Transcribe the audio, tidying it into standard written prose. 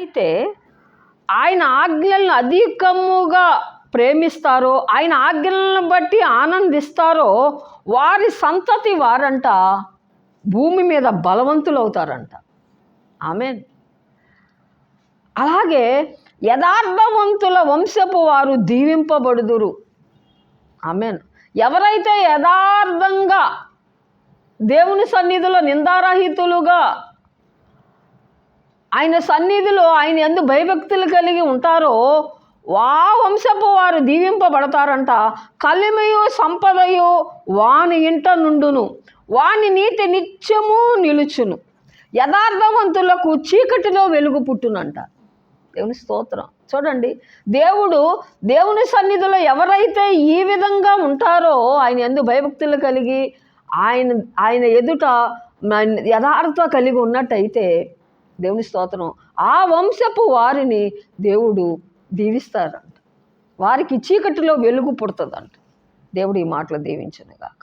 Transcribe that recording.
ఎవరైతే ఆయన ఆజ్ఞలను అధికముగా ప్రేమిస్తారో, ఆయన ఆజ్ఞలను బట్టి ఆనందిస్తారో వారి సంతతి వారంట భూమి మీద బలవంతులు అవుతారంట. ఆమేన్. అలాగే యథార్థవంతుల వంశపు వారు దీవింపబడుదురు. ఆమేన్. ఎవరైతే యథార్థంగా దేవుని సన్నిధిలో నిందారహితులుగా ఆయన సన్నిధిలో ఆయన యందు భయభక్తులు కలిగి ఉంటారో వంశపు వారు దీవింపబడతారంట. కలిమియు సంపదయు వాని ఇంట నుండును, వాని నీతి నిత్యము నిలుచును. యథార్థవంతులకు చీకటిలో వెలుగు పుట్టునంట. దేవుని స్తోత్రం. చూడండి, దేవుని సన్నిధిలో ఎవరైతే ఈ విధంగా ఉంటారో, ఆయన యందు భయభక్తులు కలిగి ఆయన ఎదుట యథార్థత కలిగి ఉన్నట్టయితే, దేవుని స్తోత్రం, ఆ వంశపు వారిని దేవుడు దీవిస్తారంట. వారికి చీకటిలో వెలుగు పుడుతుందంట. దేవుడు ఈ మాటలు దీవించునుగాక.